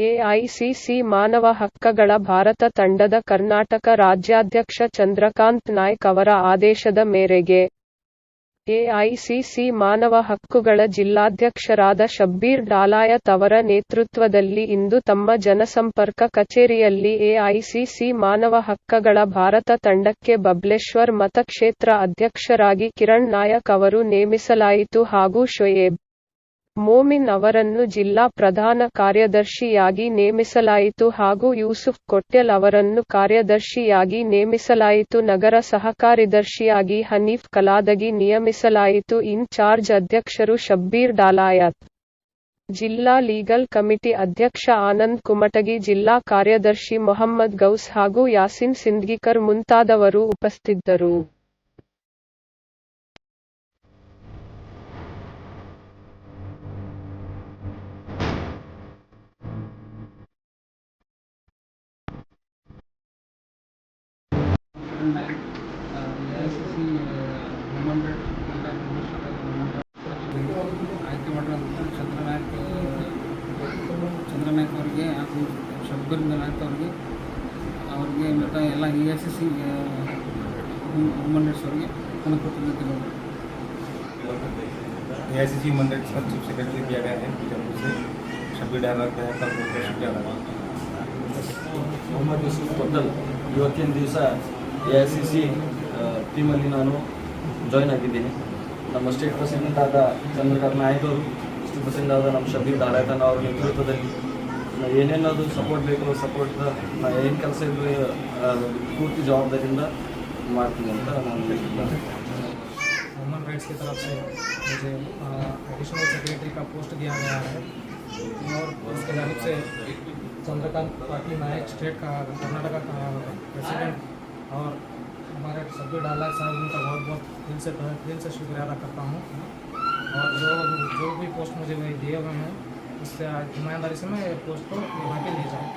AICC ಮಾನವ ಹಕ್ಕುಗಳ ಭಾರತ ತಂಡದ ಕರ್ನಾಟಕ ರಾಜ್ಯಾಧ್ಯಕ್ಷ ಚಂದ್ರಕಾಂತ್ ನಾಯ್ಕ್ ಅವರ ಆದೇಶದ ಮೇರೆಗೆ ಎಐಸಿಸಿ ಮಾನವ ಹಕ್ಕುಗಳ ಜಿಲ್ಲಾಧ್ಯಕ್ಷರಾದ ಶಬ್ಬೀರ್ ಡಾಲಾಯತ್ ಅವರ ನೇತೃತ್ವದಲ್ಲಿ ಇಂದು ತಮ್ಮ ಜನಸಂಪರ್ಕ ಕಚೇರಿಯಲ್ಲಿ ಎಐಸಿಸಿ ಮಾನವ ಹಕ್ಕುಗಳ ಭಾರತ ತಂಡಕ್ಕೆ ಬಬ್ಲೇಶ್ವರ್ ಮತಕ್ಷೇತ್ರ ಅಧ್ಯಕ್ಷರಾಗಿ ಕಿರಣ್ ನಾಯಕ್ ಅವರು ನೇಮಿಸಲಾಯಿತು ಹಾಗೂ ಶೋಯೇಬ್ ಮೋಮಿನ್ ಅವರನ್ನು ಜಿಲ್ಲಾ ಪ್ರಧಾನ ಕಾರ್ಯದರ್ಶಿಯಾಗಿ ನೇಮಿಸಲಾಯಿತು ಹಾಗೂ ಯೂಸುಫ್ ಕೊಟ್ಯಲ್ ಅವರನ್ನು ಕಾರ್ಯದರ್ಶಿಯಾಗಿ ನೇಮಿಸಲಾಯಿತು. ನಗರ ಸಹಕಾರ್ಯದರ್ಶಿಯಾಗಿ ಹನೀಫ್ ಕಲಾದಗಿ ನಿಯಮಿಸಲಾಯಿತು. ಇನ್ ಚಾರ್ಜ್ ಅಧ್ಯಕ್ಷರು ಶಬ್ಬೀರ್ ಡಾಲಾಯತ್. ಜಿಲ್ಲಾ ಲೀಗಲ್ ಕಮಿಟಿ ಅಧ್ಯಕ್ಷ ಆನಂದ್ ಕುಮಟಗಿ, ಜಿಲ್ಲಾ ಕಾರ್ಯದರ್ಶಿ ಮೊಹಮ್ಮದ್ ಗೌಸ್ ಹಾಗೂ ಯಾಸಿನ್ ಸಿಂದ್ಗಿಕರ್ ಮುಂತಾದವರು ಉಪಸ್ಥಿತರಿದ್ದರು. ಎಐಸಿಸಿ ಆಯ್ಕೆ ಮಾಡಿರೋಂಥ ಚಂದ್ರನಾಯ್ಕ್ ಅವರಿಗೆ ಹಾಗೂ ಶಬ್ಬೀರ್ ನಾಯ್ಕ್ ಅವ್ರಿಗೆ ಮತ್ತು ಎಲ್ಲ ಎಐಸಿಸಿ ಮೆಂಬರ್ಸ್ ಅವರಿಗೆ ನನ್ನ ಕೃತಜ್ಞತೆಗಳು. एआईसीसी मंडल चीफ सेक्रेटरी किया गया है जयपुर से शब्बीर डालायत ಮೊಹಮ್ಮದ್ ಯೂಸುಫ್ ಕೊಟ್ಟಲ್. ಇವತ್ತಿನ ದಿವಸ ಎಐಸಿಸಿ ಟೀಮಲ್ಲಿ ನಾನು ಜಾಯ್ನ್ ಆಗಿದ್ದೀನಿ. ನಮ್ಮ ಸ್ಟೇಟ್ ಪ್ರೆಸಿಡೆಂಟ್ ಆದ ಚಂದ್ರಕಾಂತ್ ನಾಯ್ಕ್ ಅವರು, ಡಿಸ್ಟ್ರಿಕ್ಟ್ ಪ್ರೆಸಿಡೆಂಟ್ ಆದ ನಮ್ಮ ಶಬ್ಬೀರ್ ಡಾಲಾಯತ್ ಅವರ ನೇತೃತ್ವದಲ್ಲಿ ಏನೇನದು ಸಪೋರ್ಟ್ ಬೇಕು ಸಪೋರ್ಟ್ ನಾನು ಏನು ಕೆಲಸ ಇದ್ದರೆ ಪೂರ್ತಿ ಜವಾಬ್ದಾರಿಯಿಂದ ಮಾಡ್ತೀನಿ ಅಂತ ನಾನು ಹೇಳ್ತೀನಿ. ह्यूमन राइट्स की तरफ से मुझे एडिशनल सेक्रेटरी का पोस्ट दिया गया है और उसके जानिब से चंद्रकांत पाटिल नायक स्टेट का कर्नाटका का प्रेसिडेंट और हमारे शब्बीर डालायत साहब उनका बहुत बहुत दिल से शुक्रिया अदा करता हूँ। और जो भी पोस्ट मुझे वही दिए हुए हैं उससे ईमानदारी से मैं पोस्ट को निभा के ले जाऊँ।